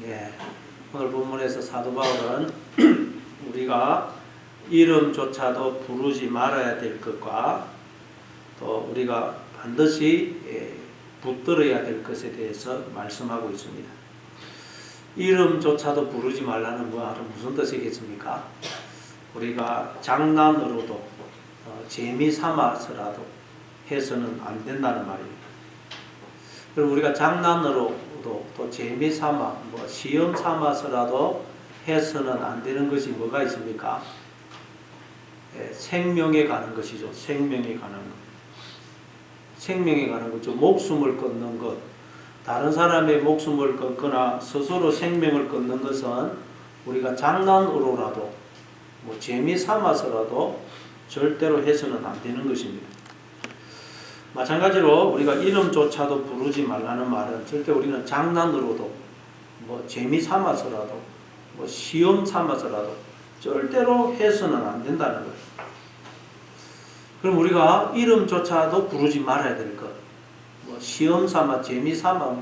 예, 오늘 본문에서 사도 바울은 우리가 이름조차도 부르지 말아야 될 것과 또 우리가 반드시 붙들어야 될 것에 대해서 말씀하고 있습니다. 이름조차도 부르지 말라는 말은 무슨 뜻이겠습니까? 우리가 장난으로도 재미 삼아서라도 해서는 안 된다는 말입니다. 그리고 우리가 장난으로도 또 재미 삼아 시험 삼아서라도 해서는 안 되는 것이 뭐가 있습니까? 생명에 가는 것이죠. 생명에 가는 것. 생명에 가는 거죠. 목숨을 끊는 것. 다른 사람의 목숨을 끊거나 스스로 생명을 끊는 것은 우리가 장난으로라도 재미 삼아서라도 절대로 해서는 안 되는 것입니다. 마찬가지로 우리가 이름조차도 부르지 말라는 말은 절대 우리는 장난으로도 재미 삼아서라도 시험 삼아서라도 절대로 해서는 안 된다는 거예요. 그럼 우리가 이름조차도 부르지 말아야 될 것, 시험 삼아 재미 삼아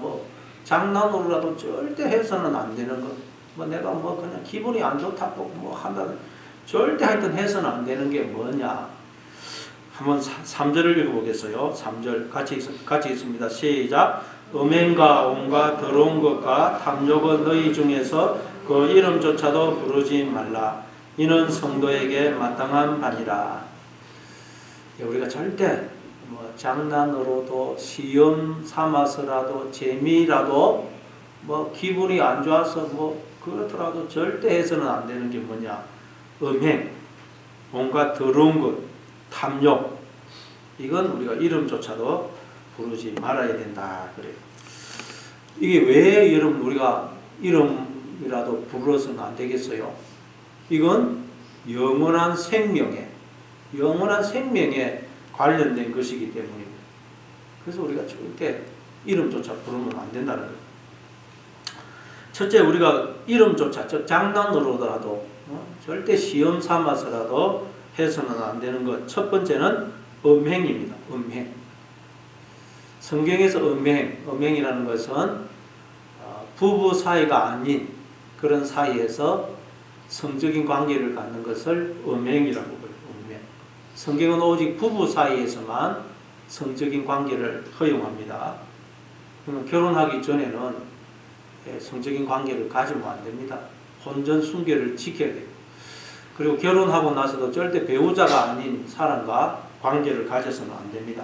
장난으로라도 절대 해서는 안 되는 것, 내가 그냥 기분이 안 좋다고 한다, 절대 하여튼 해서는 안 되는 게 뭐냐? 한번 3절을 읽어보겠어요. 3절 같이 있습니다. 시작. 음행과 온갖 더러운 것과 탐욕은 너희 중에서 그 이름조차도 부르지 말라. 이는 성도에게 마땅한 바니라. 우리가 절대 장난으로도 시험 삼아서라도 재미라도 기분이 안 좋아서 그렇더라도 절대 해서는 안 되는 게 뭐냐? 음행, 온갖 더러운 것, 탐욕, 이건 우리가 이름조차도 부르지 말아야 된다 그래요. 이게 왜 여러분 우리가 이름이라도 부르서는 안 되겠어요? 이건 영원한 생명에 관련된 것이기 때문입니다. 그래서 우리가 절대 이름조차 부르면 안 된다는 거예요. 첫째, 우리가 이름조차 장난으로라도 절대 시험 삼아서라도 해서는 안 되는 것. 첫 번째는 음행입니다. 음행. 성경에서 음행이라는 것은 부부 사이가 아닌 그런 사이에서 성적인 관계를 갖는 것을 음행이라고 해요. 음행. 성경은 오직 부부 사이에서만 성적인 관계를 허용합니다. 그러면 결혼하기 전에는 성적인 관계를 가지면 안 됩니다. 혼전 순결을 지켜야 돼요. 그리고 결혼하고 나서도 절대 배우자가 아닌 사람과 관계를 가져서는 안 됩니다.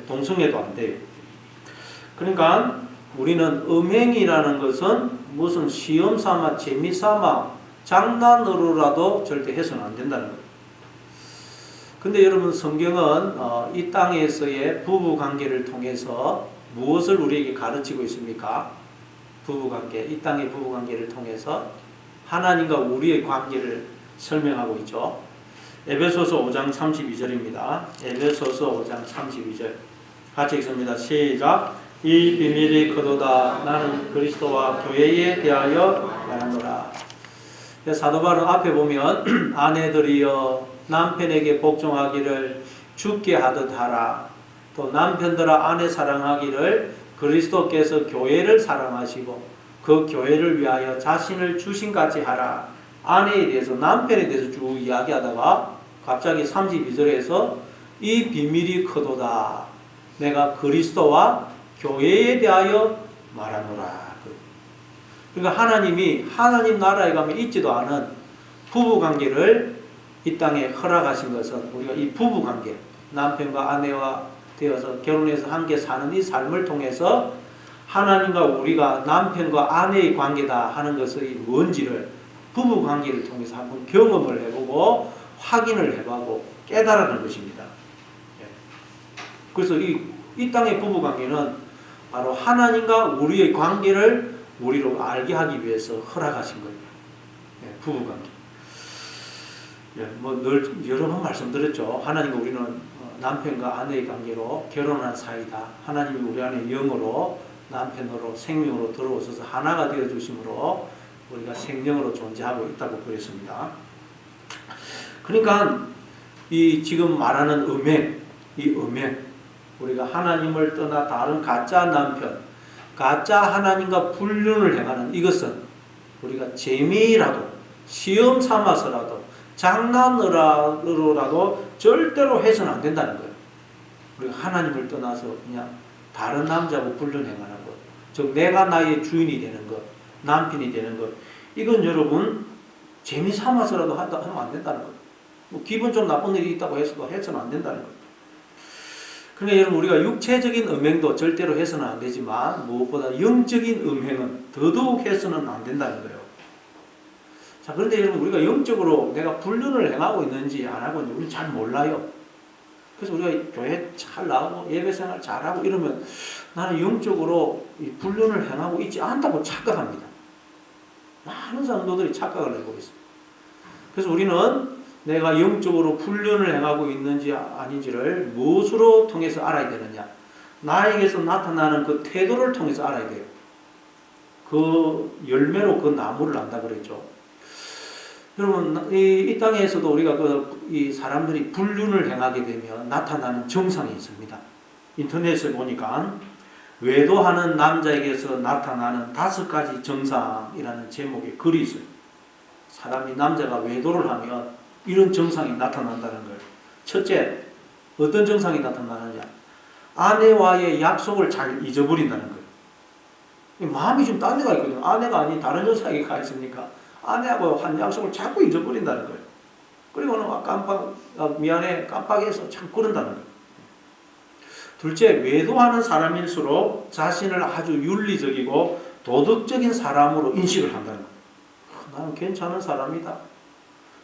동성애도 안 돼요. 그러니까 우리는 음행이라는 것은 무슨 시험 삼아 재미 삼아 장난으로라도 절대 해서는 안 된다는 거예요. 근데 여러분, 성경은 이 땅에서의 부부관계를 통해서 무엇을 우리에게 가르치고 있습니까? 부부관계, 이 땅의 부부관계를 통해서 하나님과 우리의 관계를 설명하고 있죠. 에베소서 5장 32절입니다. 에베소서 5장 32절 같이 읽습니다. 시작. 이 비밀이 크도다. 나는 그리스도와 교회에 대하여 말하노라. 사도 바울은 앞에 보면 아내들이여 남편에게 복종하기를 주께 하듯 하라. 또 남편들아 아내 사랑하기를 그리스도께서 교회를 사랑하시고 그 교회를 위하여 자신을 주신같이 하라. 아내에 대해서, 남편에 대해서 쭉 이야기하다가 갑자기 32절에서 이 비밀이 크도다. 내가 그리스도와 교회에 대하여 말하노라. 그러니까 하나님이 하나님 나라에 가면 있지도 않은 부부관계를 이 땅에 허락하신 것은 우리가 이 부부관계, 남편과 아내와 되어서 결혼해서 함께 사는 이 삶을 통해서 하나님과 우리가 남편과 아내의 관계다 하는 것의 뭔지를 부부관계를 통해서 한번 경험을 해보고 확인을 해보고 깨달아는 것입니다. 그래서 이 땅의 부부관계는 바로 하나님과 우리의 관계를 우리로 알게 하기 위해서 허락하신 거예요. 부부관계. 늘 여러 번 말씀드렸죠. 하나님과 우리는 남편과 아내의 관계로 결혼한 사이다. 하나님이 우리 안에 영으로 남편으로 생명으로 들어오셔서 하나가 되어 주심으로 우리가 생명으로 존재하고 있다고 그랬습니다. 그러니까 이 지금 말하는 음행, 이 음행, 우리가 하나님을 떠나 다른 가짜 남편, 가짜 하나님과 불륜을 행하는 이것은 우리가 재미라도 시험 삼아서라도 장난으로라도 절대로 해서는 안 된다는 거예요. 우리가 하나님을 떠나서 그냥 다른 남자하고 불륜 행하는 것, 즉 내가 나의 주인이 되는 것, 남편이 되는 것, 이건 여러분 재미 삼아서라도 하면 안 된다는 거예요. 뭐 기분 좀 나쁜 일이 있다고 해서도 해서는 안 된다는 거예요. 그러니까 여러분 우리가 육체적인 음행도 절대로 해서는 안 되지만 무엇보다 영적인 음행은 더더욱 해서는 안 된다는 거예요. 자, 그런데 여러분 우리가 영적으로 내가 불륜을 행하고 있는지 안 하고 있는지 우리는 잘 몰라요. 그래서 우리가 교회 잘 나오고 예배생활 잘하고 이러면 나는 영적으로 불륜을 행하고 있지 않다고 착각합니다. 많은 성도들이 착각을 하고 있습니다. 그래서 우리는 내가 영적으로 불륜을 행하고 있는지 아닌지를 무엇으로 통해서 알아야 되느냐? 나에게서 나타나는 그 태도를 통해서 알아야 돼요. 그 열매로 그 나무를 안다 그랬죠. 여러분 이 땅에서도 우리가 이 사람들이 불륜을 행하게 되면 나타나는 정상이 있습니다. 인터넷에 보니까 외도하는 남자에게서 나타나는 5가지 정상이라는 제목의 글이 있어요. 사람이 남자가 외도를 하면 이런 정상이 나타난다는 거예요. 첫째, 어떤 정상이 나타나느냐? 아내와의 약속을 잘 잊어버린다는 거예요. 마음이 좀 딴 데가 있거든요. 아내가 아닌 다른 여자에게 가 있으니까 아내하고 한 약속을 자꾸 잊어버린다는 거예요. 그리고는 미안해 깜빡해서 자꾸 그런다는 거예요. 둘째, 외도하는 사람일수록 자신을 아주 윤리적이고 도덕적인 사람으로 인식을 한다는 거예요. 나는 괜찮은 사람이다.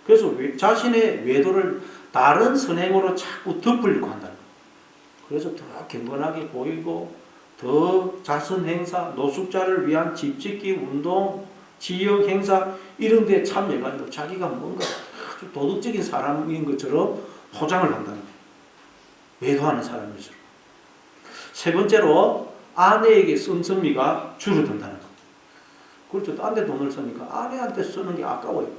그래서 자신의 외도를 다른 선행으로 자꾸 덮으려고 한다는 거예요. 그래서 더 경건하게 보이고 더 자선 행사, 노숙자를 위한 집짓기 운동, 지역 행사 이런 데 참여해가지고 자기가 뭔가 아주 도덕적인 사람인 것처럼 포장을 한다는 거예요. 외도하는 사람일수록. 세 번째로 아내에게 씀씀이가 줄어든다는 거예요. 그렇죠. 딴 데 돈을 쓰니까 아내한테 쓰는 게 아까워요.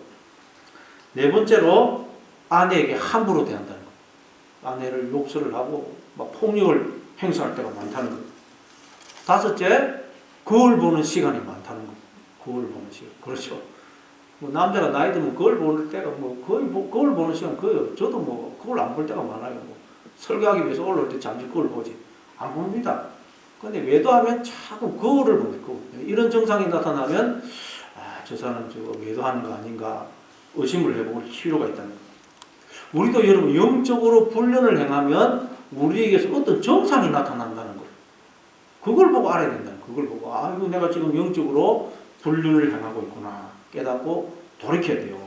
네 번째로 아내에게 함부로 대한다는 거예요. 아내를 욕설을 하고 막 폭력을 행사할 때가 많다는 거예요. 다섯째, 거울 보는 시간이 많다는 거예요. 거울 보는 시간. 그렇죠. 뭐 남자가 나이 들면 거울 보는 때가 뭐 거의 거울 보는 시간 거의 없어요. 저도 뭐 거울 안 볼 때가 많아요. 뭐 설교하기 위해서 올라올 때 잠시 거울 보지. 안 봅니다. 근데 외도하면 자꾸 거울을 보는 거예요. 이런 증상이 나타나면 저 사람 저거 외도하는 거 아닌가 의심을 해볼 필요가 있다는 거예요. 우리도 여러분 영적으로 불륜을 행하면 우리에게서 어떤 정상이 나타난다는 거예요. 그걸 보고 알아야 된다는 거예요. 그걸 보고 이거 내가 지금 영적으로 불륜을 행하고 있구나 깨닫고 돌이켜야 돼요.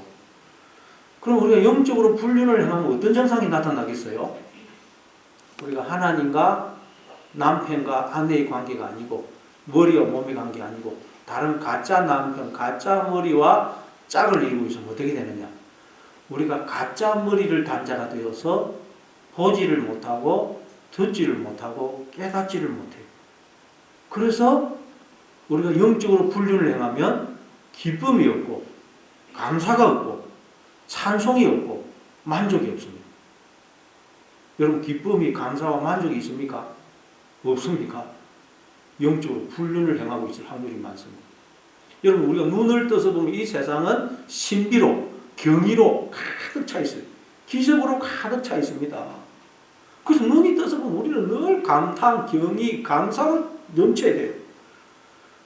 그럼 우리가 영적으로 불륜을 행하면 어떤 정상이 나타나겠어요? 우리가 하나님과 남편과 아내의 관계가 아니고 머리와 몸의 관계가 아니고 다른 가짜 남편, 가짜 머리와 짝을 이루고 있으면 어떻게 되느냐? 우리가 가짜 머리를 단 자가 되어서 보지를 못하고 듣지를 못하고 깨닫지를 못해요. 그래서 우리가 영적으로 불륜을 행하면 기쁨이 없고 감사가 없고 찬송이 없고 만족이 없습니다. 여러분 기쁨이 감사와 만족이 있습니까? 없습니까? 영적으로 불륜을 행하고 있을 확률이 많습니다. 여러분 우리가 눈을 떠서 보면 이 세상은 신비로 경이로 가득 차 있어요. 기적으로 가득 차 있습니다. 그래서 눈이 떠서 보면 우리는 늘 감탄, 경이, 감사로 넘쳐야 돼요.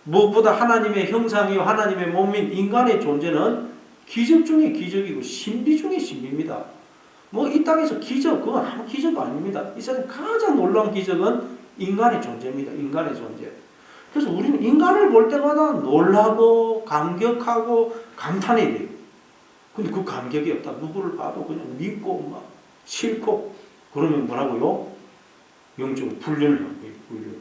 무엇보다 하나님의 형상이요 하나님의 몸인 인간의 존재는 기적 중에 기적이고 신비 중에 신비입니다. 뭐 이 땅에서 기적, 그건 아무 기적도 아닙니다. 이 세상 가장 놀라운 기적은 인간의 존재입니다. 인간의 존재. 그래서 우리는 인간을 볼 때마다 놀라고 감격하고 감탄해야 돼요. 근데 그 감격이 없다. 누구를 봐도 그냥 믿고 막 싫고 그러면 뭐라고요? 영적으로 불륜을 하고 불륜.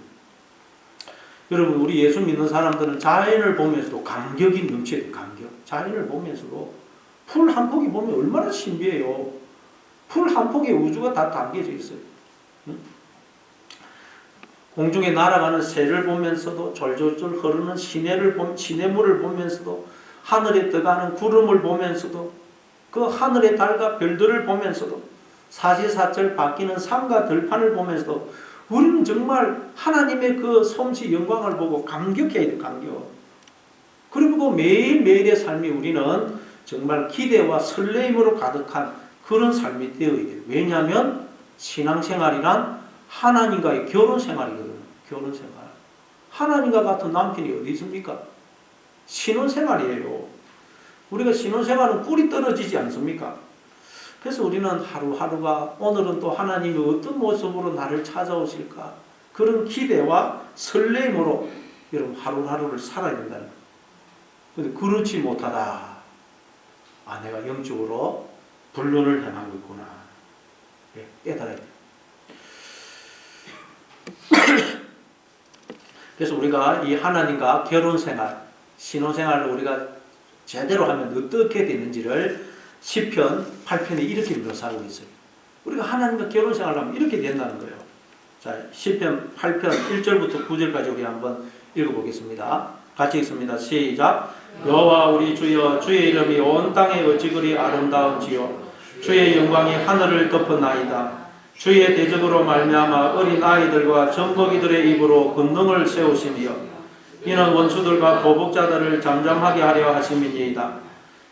여러분 우리 예수 믿는 사람들은 자연을 보면서도 감격이 넘쳐야 돼요. 감격. 자연을 보면서도 풀 한 폭이 보면 얼마나 신비해요. 풀 한 폭에 우주가 다 담겨져 있어요. 응? 공중에 날아가는 새를 보면서도 졸졸졸 흐르는 시냇물을 보면서도 하늘에 떠가는 구름을 보면서도 그 하늘의 달과 별들을 보면서도 사시사철 바뀌는 산과 들판을 보면서도 우리는 정말 하나님의 그 솜씨 영광을 보고 감격해야 돼, 감격. 그리고 매일매일의 삶이 우리는 정말 기대와 설레임으로 가득한 그런 삶이 되어야 돼요. 왜냐하면 신앙생활이란 하나님과의 결혼생활이거든요. 결혼생활. 하나님과 같은 남편이 어디 있습니까? 신혼생활이에요. 우리가 신혼생활은 꿀이 떨어지지 않습니까? 그래서 우리는 하루하루가 오늘은 또 하나님이 어떤 모습으로 나를 찾아오실까? 그런 기대와 설렘으로 여러분 하루하루를 살아야 된다는 거예요. 그런데 그렇지 못하다. 내가 영적으로 불륜을 행하고 있구나. 깨달아야 돼요. 그래서 우리가 이 하나님과 결혼생활, 신혼생활을 우리가 제대로 하면 어떻게 되는지를 시편 8편에 이렇게 묘사하고 있어요. 우리가 하나님과 결혼생활을 하면 이렇게 된다는 거예요. 자, 시편 8편 1절부터 9절까지 우리 한번 읽어보겠습니다. 같이 읽습니다. 시작. 여호와 우리 주여, 주의 이름이 온 땅에 어찌 그리 아름다운지요. 주의 영광이 하늘을 덮었나이다. 주의 대적으로 말미암아 어린 아이들과 젖먹이들의 입으로 권능을 세우시며 이는 원수들과 보복자들을 잠잠하게 하려 하심이니이다.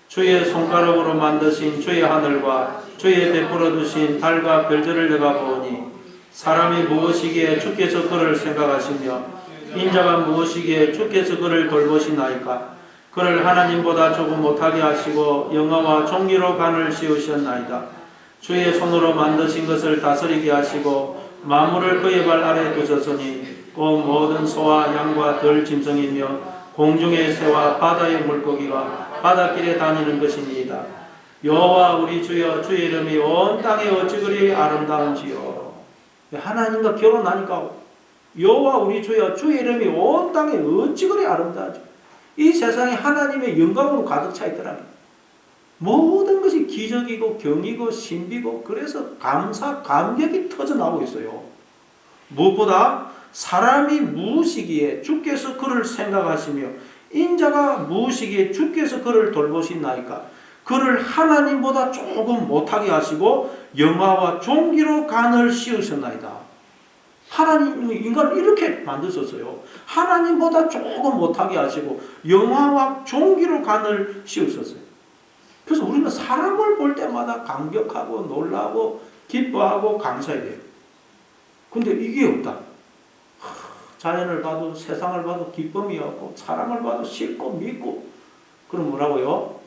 주의 손가락으로 만드신 주의 하늘과 주의 베풀어 두신 달과 별들을 내가 보니 사람이 무엇이기에 주께서 그를 생각하시며 인자가 무엇이기에 주께서 그를 돌보시나이까. 그를 하나님보다 조금 못하게 하시고 영화와 종기로 간을 씌우셨나이다. 주의 손으로 만드신 것을 다스리게 하시고 만물을 그의 발 아래 두셨으니 곧 모든 소와 양과 들 짐승이며 공중의 새와 바다의 물고기가 바닷길에 다니는 것이니이다. 여호와 우리 주여, 주의 이름이 온 땅에 어찌 그리 아름다운지요. 하나님과 결혼하니까 여호와 우리 주여, 주의 이름이 온 땅에 어찌 그리 아름다운지. 이 세상에 하나님의 영광으로 가득 차 있더라고요. 모든 것이 기적이고 경이고 신비고 그래서 감사, 감격이 터져나오고 있어요. 무엇보다 사람이 무엇이기에 주께서 그를 생각하시며 인자가 무엇이기에 주께서 그를 돌보시나이까. 그를 하나님보다 조금 못하게 하시고 영화와 종기로 간을 씌우셨나이다. 하나님이 인간을 이렇게 만드셨어요. 하나님보다 조금 못하게 하시고 영화와 종기로 간을 씌우셨어요. 그래서 우리는 사람을 볼 때마다 감격하고 놀라고 기뻐하고 감사해야 돼요. 근데 이게 없다. 자연을 봐도 세상을 봐도 기쁨이 없고 사람을 봐도 싫고 믿고 그럼 뭐라고요?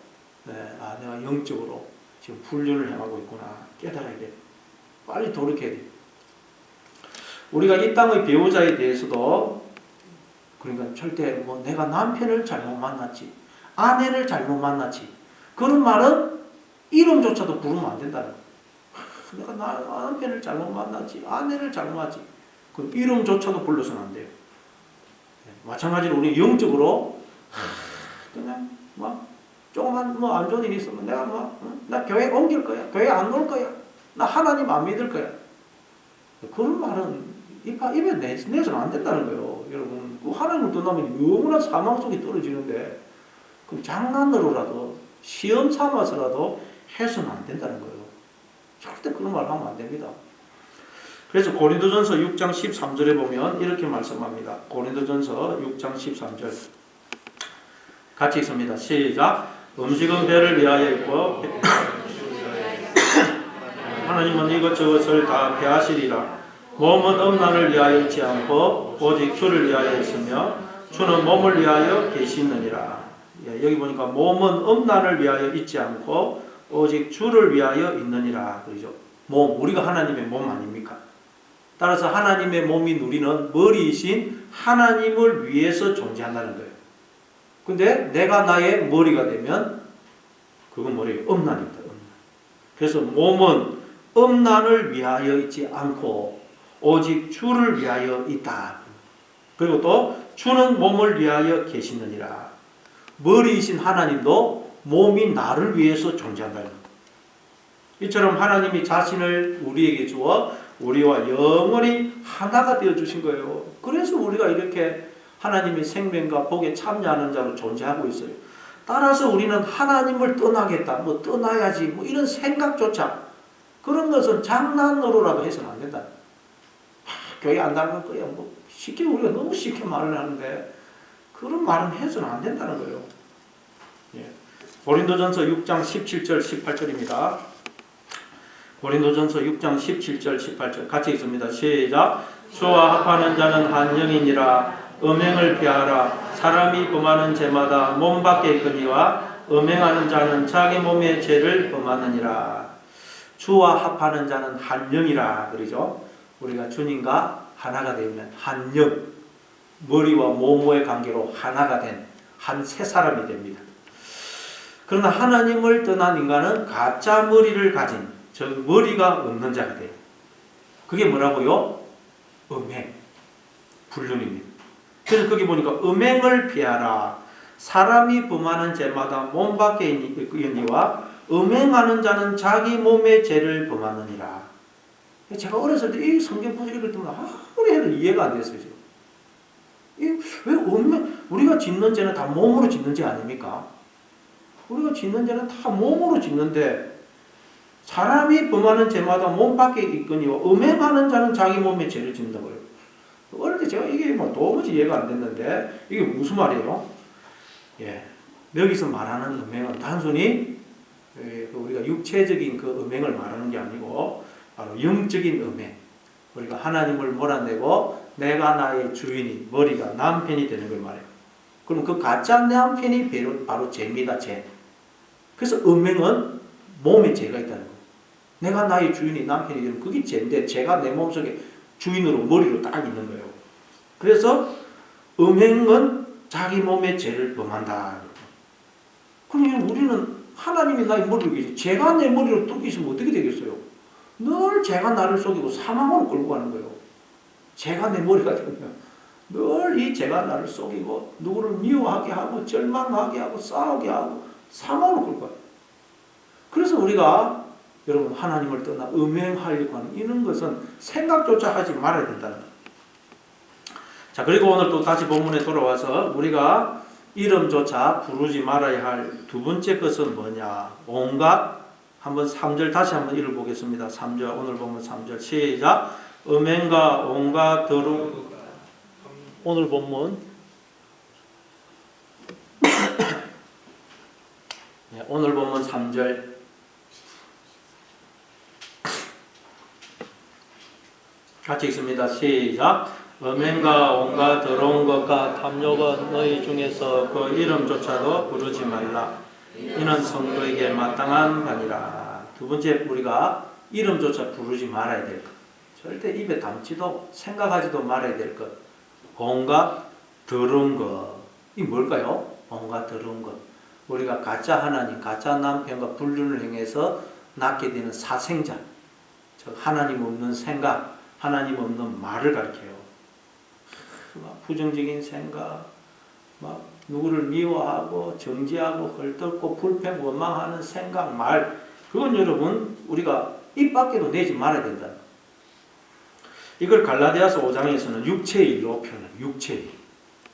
내가 영적으로 지금 불륜을 행하고 있구나. 깨달아야 돼요. 빨리 돌이켜야 돼요. 우리가 이 땅의 배우자에 대해서도 그러니까 절대 내가 남편을 잘못 만났지 아내를 잘못 만났지 그런 말은 이름조차도 부르면 안 된다는 거예요. 내가 남편을 잘못 만났지 아내를 잘못 만났지 그럼 이름조차도 불러서는 안 돼요. 마찬가지로 우리 영적으로 그냥 조금만 안 좋은 일이 있으면 내가 나 교회 옮길 거야 교회 안 올 거야 나 하나님 안 믿을 거야 그런 말은 입에 내서는 안 된다는 거예요. 여러분, 그 하나님을 떠나면 영원한 사망 속에 떨어지는데, 그럼 장난으로라도, 시험 삼아서라도 해서는 안 된다는 거예요. 절대 그런 말 하면 안 됩니다. 그래서 고린도전서 6장 13절에 보면 이렇게 말씀합니다. 고린도전서 6장 13절. 같이 읽습니다. 시작. 음식은 배를 위하여 있고, 하나님은 이것저것을 다 배하시리라. 몸은 음란을 위하여 있지 않고 오직 주를 위하여 있으며 주는 몸을 위하여 계시느니라. 여기 보니까 몸은 음란을 위하여 있지 않고 오직 주를 위하여 있느니라. 그러죠. 몸, 우리가 하나님의 몸 아닙니까? 따라서 하나님의 몸인 우리는 머리이신 하나님을 위해서 존재한다는 거예요. 근데 내가 나의 머리가 되면 그건 뭐래요? 음란입니다. 음란. 그래서 몸은 음란을 위하여 있지 않고 오직 주를 위하여 있다. 그리고 또 주는 몸을 위하여 계시느니라. 머리이신 하나님도 몸이 나를 위해서 존재한다. 이처럼 하나님이 자신을 우리에게 주어 우리와 영원히 하나가 되어 주신 거예요. 그래서 우리가 이렇게 하나님의 생명과 복에 참여하는 자로 존재하고 있어요. 따라서 우리는 하나님을 떠나겠다, 떠나야지, 이런 생각조차 그런 것은 장난으로라도 해서는 안 된다. 교회 안 나갈 거야. 뭐 쉽게 우리가 너무 쉽게 말을 하는데 그런 말은 해서는 안 된다는 거예요. 예. 고린도전서 6장 17절 18절입니다. 고린도전서 6장 17절 18절 같이 읽습니다. 시작. 주와 합하는 자는 한 영이니라. 음행을 피하라. 사람이 범하는 죄마다 몸 밖에 있거니와 음행하는 자는 자기 몸의 죄를 범하느니라. 주와 합하는 자는 한 영이라 그러죠. 우리가 주님과 하나가 되면 한 영, 머리와 몸의 관계로 하나가 된 한 새 사람이 됩니다. 그러나 하나님을 떠난 인간은 가짜 머리를 가진, 즉 머리가 없는 자가 돼요. 그게 뭐라고요? 음행, 불륜입니다. 그래서 거기 보니까 음행을 피하라. 사람이 범하는 죄마다 몸 밖에 있거니와 음행하는 자는 자기 몸의 죄를 범하느니라. 제가 어렸을 때 이 성경 구절 읽을 때마다 아무리 해도 이해가 안 됐어요. 왜 우리가 짓는 죄는 다 몸으로 짓는 죄 아닙니까? 우리가 짓는 죄는 다 몸으로 짓는데 사람이 범하는 죄마다 몸 밖에 있거니와 음행하는 자는 자기 몸의 죄를 짓는다고요. 어릴 때 제가 이게 뭐 도무지 이해가 안 됐는데 이게 무슨 말이에요? 예, 여기서 말하는 음행은 단순히 우리가 육체적인 그 음행을 말하는 게 아니고 바로 영적인 음행. 우리가 하나님을 몰아내고 내가 나의 주인이 머리가 남편이 되는 걸 말해요. 그럼 그 가짜 남편이 바로 죄입니다. 죄. 그래서 음행은 몸에 죄가 있다는 거예요. 내가 나의 주인이 남편이 되면 그게 죄인데 죄가 내 몸속에 주인으로 머리로 딱 있는 거예요. 그래서 음행은 자기 몸의 죄를 범한다. 그러면 우리는 하나님이 나의 머리로 계시 죄가 내 머리로 뚝 있으면 어떻게 되겠어요? 늘 죄가 나를 속이고 사망으로 끌고 가는 거예요. 죄가 내 머리가 되면 늘 이 죄가 나를 속이고 누구를 미워하게 하고 절망하게 하고 싸우게 하고 사망으로 끌고 가요. 그래서 우리가 여러분 하나님을 떠나 음행하려고 하는 이런 것은 생각조차 하지 말아야 된다는 거예요. 자, 그리고 오늘 또 다시 본문에 돌아와서 우리가 이름조차 부르지 말아야 할 두 번째 것은 뭐냐? 온갖, 한번 3절 다시 한번 읽어보겠습니다. 3절, 오늘 보면 3절 시작. 음행과 온갖 더러움. 오늘 본문 오늘 본문 3절 같이 읽습니다. 시작. 음행과 온갖 더러운 것과 탐욕은 너희 중에서 그 이름조차도 부르지 말라. 이는 성도에게 마땅한 바니라. 두 번째, 우리가 이름조차 부르지 말아야 될 것. 절대 입에 담지도 생각하지도 말아야 될 것. 온갖 더러운 것. 이 뭘까요? 온갖 더러운 것. 우리가 가짜 하나님, 가짜 남편과 불륜을 행해서 낳게 되는 사생자, 즉 하나님 없는 생각, 하나님 없는 말을 가리켜요. 막 부정적인 생각, 막 누구를 미워하고 정죄하고 헐뜯고 불평 원망하는 생각, 말, 그건 여러분 우리가 입 밖에도 내지 말아야 된다. 이걸 갈라디아서 5장에서는 육체의 일로 표현해요. 육체의 일.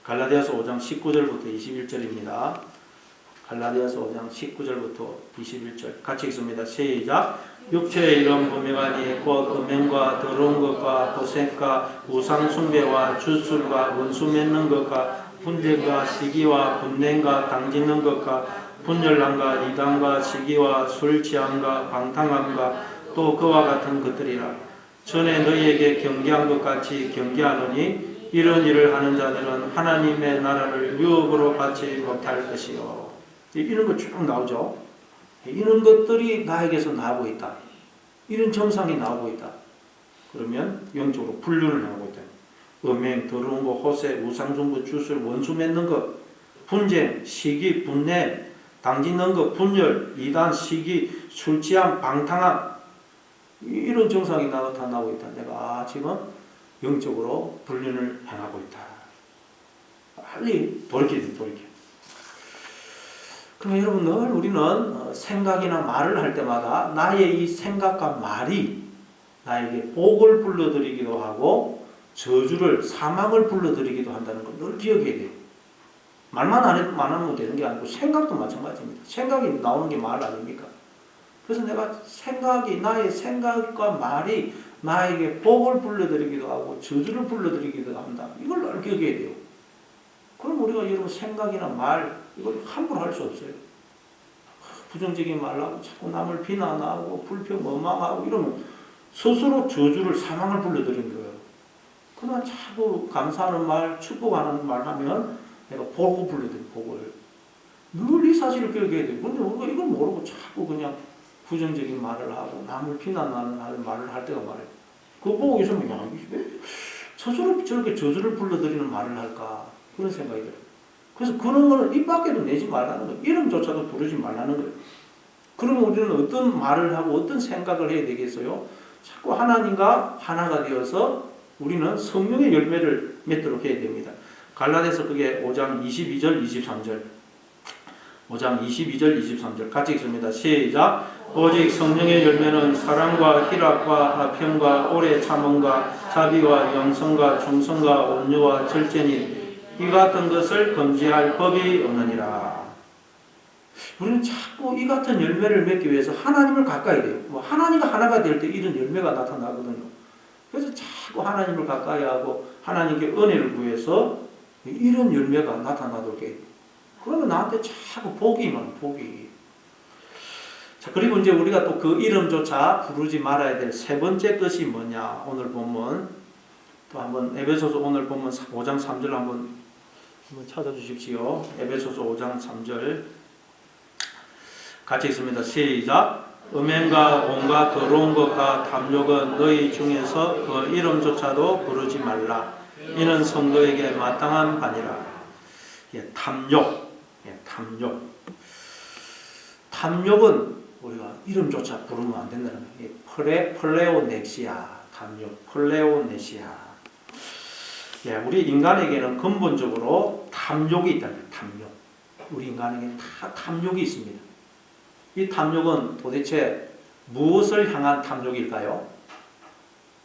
갈라디아서 5장 19절부터 21절입니다. 갈라디아서 5장 19절부터 21절 같이 읽습니다. 시작. 육체의 이런 범행하니 곧 음행과 더러운 것과 보색과 우상숭배와 주술과 원수 맺는 것과 분쟁과 시기와 분냄과 당짓는 것과 분열함과 이단과 시기와 술 취함과 방탕함과 또 그와 같은 것들이라. 전에 너희에게 경계한 것 같이 경계하노니 이런 일을 하는 자들은 하나님의 나라를 유업으로 받지 못할 것이요. 이런 거 쭉 나오죠. 이런 것들이 나에게서 나오고 있다. 이런 정상이 나오고 있다. 그러면 영적으로 불륜을 하고 있다. 음행, 더러운 거, 호세, 우상숭배, 주술, 원수 맺는 것, 분쟁, 시기, 분냄, 당짓는 것, 분열, 이단, 시기, 술 취함, 방탕함, 이런 정상이 나타나고 있다. 내가 지금 영적으로 불륜을 행하고 있다. 빨리 돌이켜야 돌이켜. 그러면 여러분 늘 우리는 생각이나 말을 할 때마다 나의 이 생각과 말이 나에게 복을 불러들이기도 하고 저주를, 사망을 불러들이기도 한다는 걸 늘 기억해야 돼요. 말만 안 하면 되는 게 아니고 생각도 마찬가지입니다. 생각이 나오는 게 말 아닙니까? 그래서 내가 생각이, 나의 생각과 말이 나에게 복을 불러드리기도 하고 저주를 불러드리기도 한다. 이걸 늘 기억해야 돼요. 그럼 우리가 여러분 생각이나 말 이걸 함부로 할 수 없어요. 부정적인 말하고 자꾸 남을 비난하고 불평 원망하고 이러면 스스로 저주를 사망을 불러들이는 거예요. 그러나 자꾸 감사하는 말, 축복하는 말 하면 내가 복을 불러들인 복을. 늘 이 사실을 기억해야 돼요. 근데 우리가 이걸 모르고 자꾸 그냥 부정적인 말을 하고 남을 비난하는 말을 할 때가 말이에요. 그거 보고 있으면 야, 이게 왜 스스로 저렇게 저주를 불러들이는 말을 할까? 그런 생각이 들어요. 그래서 그런 거는 입 밖에도 내지 말라는 거예요. 이름조차도 부르지 말라는 거예요. 그러면 우리는 어떤 말을 하고 어떤 생각을 해야 되겠어요? 자꾸 하나님과 하나가 되어서 우리는 성령의 열매를 맺도록 해야 됩니다. 갈라디아서 그게 5장 22절 23절 5장 22절 23절 같이 읽습니다. 시작. 오직 성령의 열매는 사랑과 희락과 평과 오래 참음과 자비와 영성과 충성과 온유와 절제니 이 같은 것을 금지할 법이 없느니라. 우리는 자꾸 이 같은 열매를 맺기 위해서 하나님을 가까이 돼요. 하나님과 하나가 될 때 이런 열매가 나타나거든요. 그래서 자꾸 하나님을 가까이 하고 하나님께 은혜를 구해서 이런 열매가 나타나도록 해요. 그러면 나한테 자꾸 복이 임하는 복이. 자, 그리고 이제 우리가 또 그 이름조차 부르지 말아야 될 세 번째 것이 뭐냐? 오늘 본문 또 한번 에베소서 오늘 본문 5장 3절 한번 찾아주십시오. 에베소서 5장 3절 같이 읽습니다. 시작. 음행과 온갖 더러운 것과 탐욕은 너희 중에서 그 이름조차도 부르지 말라. 이는 성도에게 마땅한 바니라. 탐욕. 탐욕은 우리가 이름조차 부르면 안 된다는 거예요. 플레오넥시아. 탐욕. 플레오넥시아. 우리 인간에게는 근본적으로 탐욕이 있다는 거예요. 탐욕. 우리 인간에게는 다 탐욕이 있습니다. 이 탐욕은 도대체 무엇을 향한 탐욕일까요?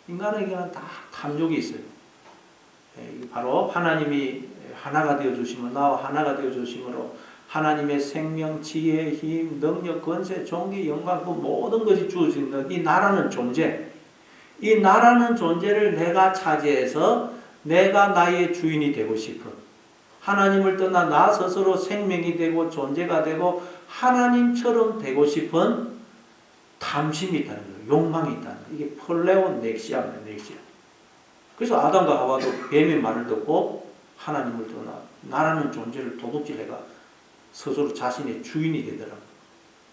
인간에게는 다 탐욕이 있어요. 바로 하나님이 하나가 되어주심으로 나와 하나가 되어주심으로 하나님의 생명, 지혜, 힘, 능력, 권세, 존귀, 영광 그 모든 것이 주어진 이 나라는 존재. 이 나라는 존재를 내가 차지해서 내가 나의 주인이 되고 싶은 하나님을 떠나 나 스스로 생명이 되고 존재가 되고 하나님처럼 되고 싶은 탐심이 있다는 거예요. 욕망이 있다는 거예요. 이게 플레오넥시아입니다. 넥시아. 그래서 아담과 하와도 뱀의 말을 듣고 하나님을 떠나 나라는 존재를 도둑질해가 스스로 자신의 주인이 되더라고요.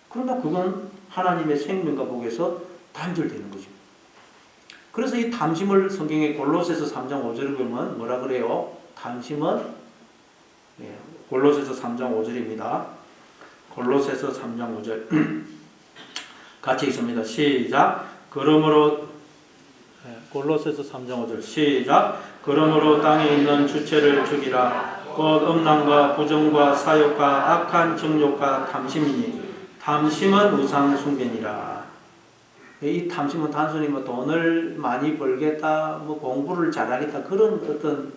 그러나 그건 하나님의 생명과 복에서 단절되는 거죠. 그래서 이 탐심을 성경의 골로새서 3장 5절을 보면 뭐라 그래요? 탐심은 골로새서 3장 5절입니다. 골로새서 3장 5절 같이 읽습니다. 시작. 그러므로 골로새서 3장 5절 시작. 그러므로 땅에 있는 주체를 죽이라. 곧 음란과 부정과 사욕과 악한 정욕과 탐심이니 탐심은 우상 숭배니라. 이 탐심은 단순히 돈을 많이 벌겠다, 공부를 잘하겠다 그런 어떤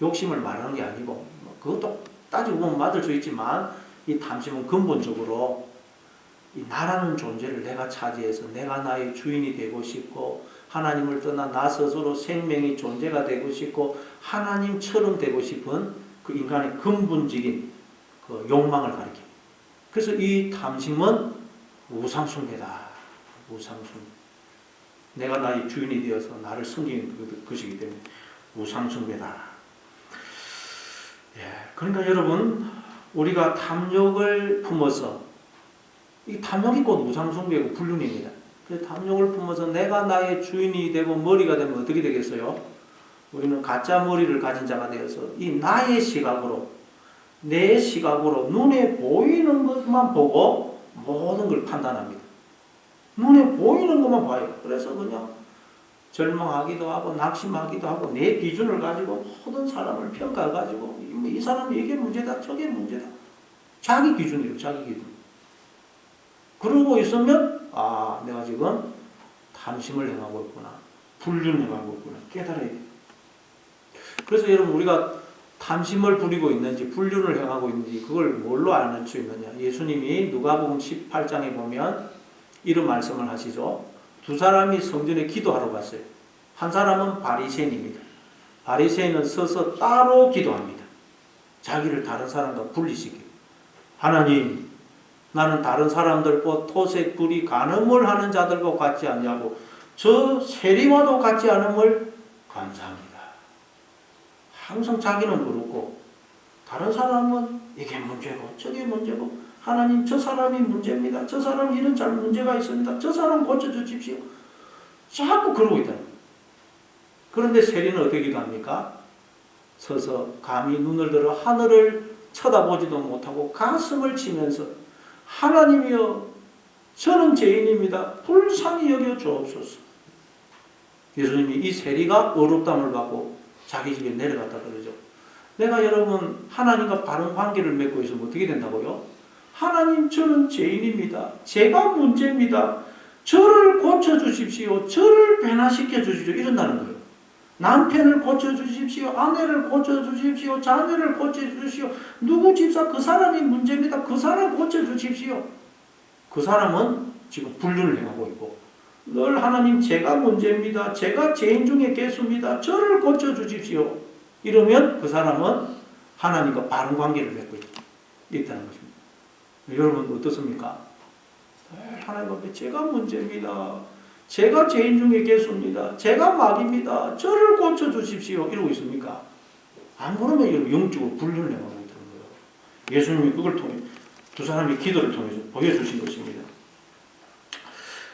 욕심을 말하는 게 아니고 그것도 따지고 보면 맞을 수 있지만 이 탐심은 근본적으로 이 나라는 존재를 내가 차지해서 내가 나의 주인이 되고 싶고 하나님을 떠나 나 스스로 생명이 존재가 되고 싶고 하나님처럼 되고 싶은 그 인간의 근본적인 그 욕망을 가리킵니다. 그래서 이 탐심은 우상숭배다. 우상숭배. 내가 나의 주인이 되어서 나를 섬기는 것이기 때문에 우상숭배다. 그러니까 여러분 우리가 탐욕을 품어서 이 탐욕이 곧 우상숭배고 불륜입니다. 그래서 탐욕을 품어서 내가 나의 주인이 되고 머리가 되면 어떻게 되겠어요? 우리는 가짜 머리를 가진 자가 되어서 이 나의 시각으로 내 시각으로 눈에 보이는 것만 보고 모든 걸 판단합니다. 눈에 보이는 것만 봐요. 그래서 그냥 절망하기도 하고 낙심하기도 하고 내 기준을 가지고 모든 사람을 평가해가지고 이 사람이 이게 문제다 저게 문제다 자기 기준이에요. 자기 기준. 그러고 있으면 내가 지금 탐심을 행하고 있구나. 불륜을 행하고 있구나. 깨달아야 돼요. 그래서 여러분 우리가 탐심을 부리고 있는지 불륜을 행하고 있는지 그걸 뭘로 알 수 있느냐. 예수님이 누가복음 18장에 보면 이런 말씀을 하시죠. 두 사람이 성전에 기도하러 갔어요. 한 사람은 바리새인입니다. 바리새인은 서서 따로 기도합니다. 자기를 다른 사람과 분리시키고, 하나님, 나는 다른 사람들과 토색, 불이, 간음을 하는 자들과 같지 않냐고, 저 세리와도 같지 않음을 감사합니다. 항상 자기는 그렇고 다른 사람은 이게 문제고 저게 문제고, 하나님, 저 사람이 문제입니다. 저 사람 이런 잘 문제가 있습니다. 저 사람 고쳐주십시오. 자꾸 그러고 있다는 거예요. 그런데 세리는 어떻게 기도합니까? 서서 감히 눈을 들어 하늘을 쳐다보지도 못하고 가슴을 치면서, 하나님이여, 저는 죄인입니다. 불쌍히 여겨 주옵소서. 예수님이 이 세리가 어렵담을 받고 자기 집에 내려갔다 그러죠. 내가 여러분 하나님과 바른 관계를 맺고 있으면 어떻게 된다고요? 하나님, 저는 죄인입니다. 제가 문제입니다. 저를 고쳐주십시오. 저를 변화시켜 주십시오. 이런다는 거예요. 남편을 고쳐주십시오. 아내를 고쳐주십시오. 자녀를 고쳐주십시오. 누구 집사, 그 사람이 문제입니다. 그 사람 고쳐주십시오. 그 사람은 지금 불륜을 행하고 있고, 늘 하나님, 제가 문제입니다. 제가 죄인 중에 개수입니다. 저를 고쳐주십시오. 이러면 그 사람은 하나님과 바른 관계를 맺고 있다는 것입니다. 여러분 어떻습니까? 하나님 앞에 제가 문제입니다. 제가 죄인 중에 개수입니다. 제가 마귀입니다. 저를 고쳐주십시오. 이러고 있습니까? 안 그러면 영적으로 불륜을 행하고 있다는 거예요. 예수님이 그걸 통해, 두 사람의 기도를 통해서 보여주신 것입니다.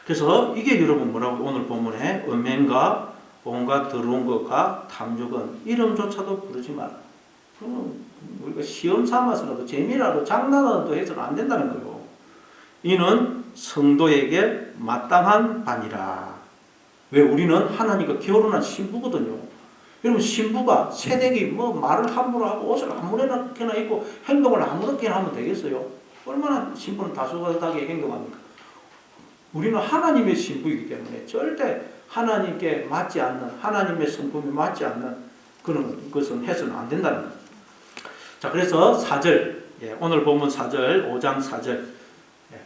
그래서 이게 여러분 뭐라고 오늘 본문에 음행과 온갖 더러운 것과 탐욕은 이름조차도 부르지 마라. 그러면 우리가 시험 삼아서라도 재미라도 장난으로 해서는 안 된다는 거예요. 이는 성도에게 마땅한 반이라. 왜? 우리는 하나님과 결혼한 신부거든요. 여러분, 신부가 새댁이 뭐 말을 함부로 하고 옷을 아무렇게나 입고 행동을 아무렇게나 하면 되겠어요? 얼마나 신부는 다소곳하게 행동합니까? 우리는 하나님의 신부이기 때문에 절대 하나님께 맞지 않는, 하나님의 성품에 맞지 않는 그런 것은 해서는 안 된다는 거예요. 자, 그래서 4절, 오늘 본문 4절, 5장 4절,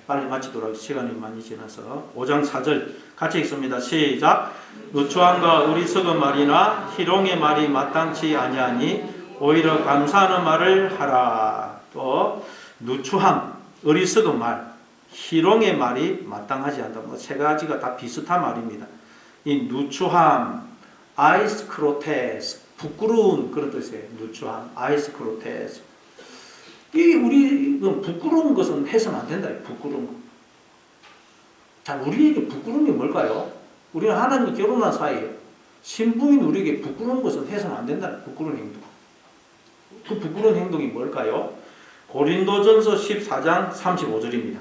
빨리 마치도록 시간이 많이 지나서 5장 4절 같이 읽습니다. 시작. 누추함과 어리석은 말이나 희롱의 말이 마땅치 아니하니 오히려 감사하는 말을 하라. 또 누추함, 어리석은 말, 희롱의 말이 마땅하지 않다. 뭐 세 가지가 다 비슷한 말입니다. 이 누추함, 아이스크로테스, 부끄러운 그런 뜻이에요. 누추함, 아이스크로테스. 이 우리 부끄러운 것은 해서는 안 된다. 부끄러운 거. 자, 우리에게 부끄러운 게 뭘까요? 우리는 하나님과 결혼한 사이예요. 신부인 우리에게 부끄러운 것은 해서는 안 된다. 부끄러운 행동. 그 부끄러운 행동이 뭘까요? 고린도전서 14장 35절입니다.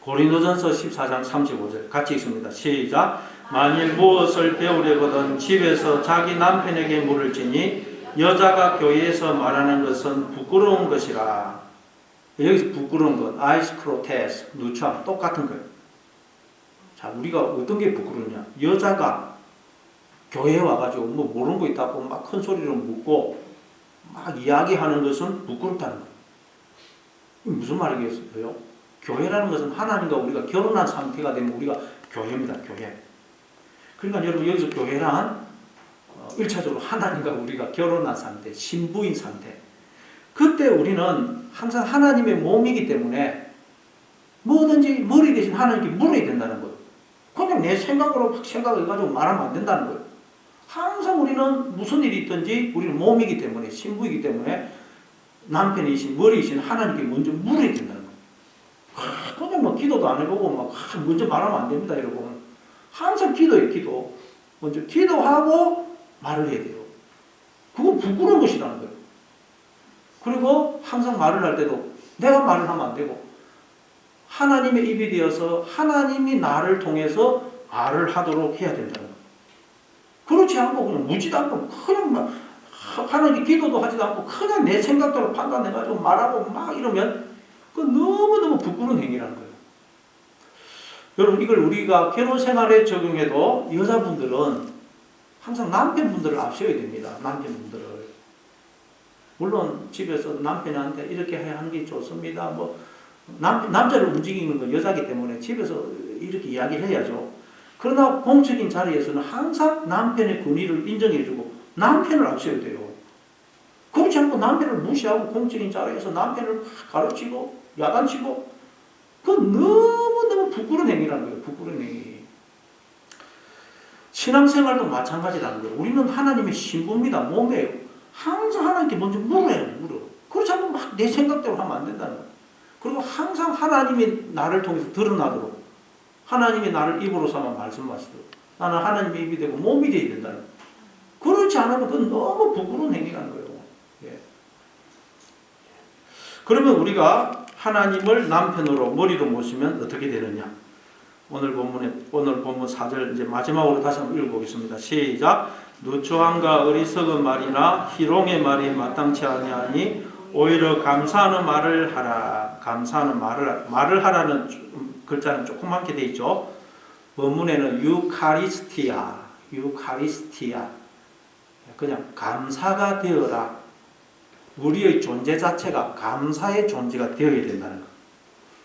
고린도전서 14장 35절 같이 읽습니다. 시작. 만일 무엇을 배우려거든 집에서 자기 남편에게 물을 지니 여자가 교회에서 말하는 것은 부끄러운 것이라. 여기서 부끄러운 것, 아이스크로테스, 누추함 똑같은 거예요. 자, 우리가 어떤 게 부끄러우냐? 여자가 교회에 와가지고 뭐 모르는 거 있다고 막 큰 소리로 묻고 막 이야기하는 것은 부끄럽다는 거예요. 이게 무슨 말이겠어요? 교회라는 것은 하나님과 우리가 결혼한 상태가 되면 우리가 교회입니다. 교회. 그러니까 여러분, 여기서 교회란 1차적으로 하나님과 우리가 결혼한 상태, 신부인 상태. 그때 우리는 항상 하나님의 몸이기 때문에 뭐든지 머리 대신 하나님께 물어야 된다는 거예요. 그냥 내 생각으로 막 생각을 가지고 말하면 안 된다는 거예요. 항상 우리는 무슨 일이 있든지 우리는 몸이기 때문에, 신부이기 때문에 남편이신, 머리이신 하나님께 먼저 물어야 된다는 거예요. 그냥 뭐 기도도 안 해보고 막 먼저 말하면 안 됩니다, 여러분. 항상 기도해요, 기도. 먼저 기도하고 말을 해야 돼요. 그건 부끄러운 것이라는 거예요. 그리고 항상 말을 할 때도 내가 말을 하면 안 되고 하나님의 입이 되어서 하나님이 나를 통해서 말을 하도록 해야 된다는 거예요. 그렇지 않고 그냥 묻지도 않고 그냥 막 하나님께 기도도 하지도 않고 그냥 내 생각대로 판단해가지고 말하고 막 이러면 그건 너무너무 부끄러운 행위라는 거예요. 여러분, 이걸 우리가 결혼 생활에 적용해도 여자분들은 항상 남편분들을 앞세워야 됩니다. 남편분들을. 물론 집에서 남편한테 이렇게 하는 게 좋습니다. 뭐 남자를 움직이는 건 여자기 때문에 집에서 이렇게 이야기를 해야죠. 그러나 공적인 자리에서는 항상 남편의 권위를 인정해주고 남편을 앞세워야 돼요. 그렇지 않고 남편을 무시하고 공적인 자리에서 남편을 가르치고 야단치고 그건 너무너무 부끄러운 행위라는 거예요. 부끄러운 행위. 신앙생활도 마찬가지라는 거예요. 우리는 하나님의 신부입니다. 몸이에요. 항상 하나님께 먼저 물어야 물어. 그렇지 않으면 막 내 생각대로 하면 안 된다는 거예요. 그리고 항상 하나님이 나를 통해서 드러나도록 하나님이 나를 입으로 삼아 말씀하시도록 나는 하나님의 입이 되고 몸이 되어야 된다는 거예요. 그렇지 않으면 그건 너무 부끄러운 행위라는 거예요. 예. 그러면 우리가 하나님을 남편으로 머리로 모시면 어떻게 되느냐? 오늘 본문 4절 이제 마지막으로 다시 한번 읽어보겠습니다. 시작. 누추함과 어리석은 말이나 희롱의 말이 마땅치 아니하니 오히려 감사하는 말을 하라. 감사하는 말을 하라는 글자는 조그맣게 돼 있죠. 본문에는 유카리스티아 그냥 감사가 되어라. 우리의 존재 자체가 감사의 존재가 되어야 된다는 것.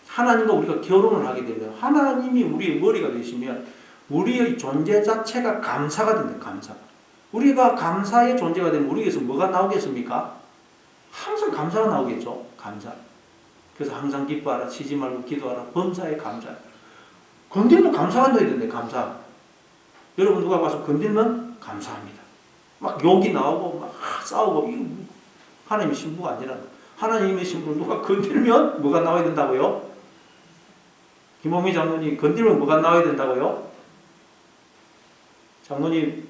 하나님과 우리가 결혼을 하게 되면 하나님이 우리의 머리가 되시면 우리의 존재 자체가 감사가 된다. 감사. 우리가 감사의 존재가 되면 우리에게서 뭐가 나오겠습니까? 항상 감사가 나오겠죠. 감사. 그래서 항상 기뻐하라. 쉬지 말고 기도하라. 범사에 감사. 건들면 감사가 넣어야 된대. 감사. 여러분 누가 와서 건들면 감사합니다. 막 욕이 나오고 막 싸우고 이거 하나님의 신부가 아니라는 거예요. 하나님의 신부를 누가 건들면 뭐가 나와야 된다고요? 김홍미 장로님 건들면 뭐가 나와야 된다고요? 장로님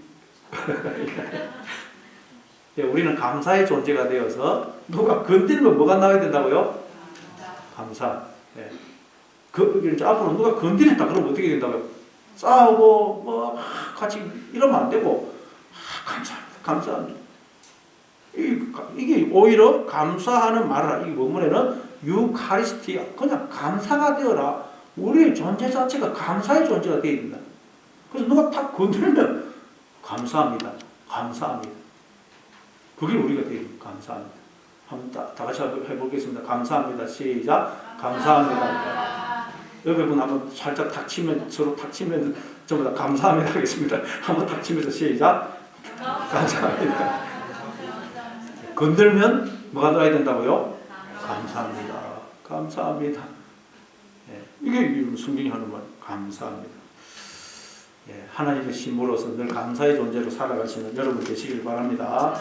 네, 우리는 감사의 존재가 되어서 누가 건들면 뭐가 나와야 된다고요? 감사. 네. 앞으로 누가 건드렸다 그러면 어떻게 된다고요? 싸우고 뭐 같이 이러면 안 되고 감사합니다. 이게 오히려 감사하는 말을 이 본문에는 유카리스티아 그냥 감사가 되어라. 우리의 존재 자체가 감사의 존재가 되어야 된다. 그래서 누가 탁 건드리면 감사합니다. 감사합니다. 그게 우리가 되어야 됩니다. 감사합니다. 한번 다 같이 해보겠습니다. 감사합니다. 시작. 감사합니다. 여러분 한번 살짝 탁 치면 서로 탁 치면 전부 다 감사합니다 하겠습니다. 한번 탁 치면서 시작. 감사합니다. 건들면 뭐가 나와야 된다고요? 감사합니다. 감사합니다. 예, 이게 성경이 하는 말. 감사합니다. 예, 하나님의 신부로서 늘 감사의 존재로 살아가시는 여러분 되시길 바랍니다.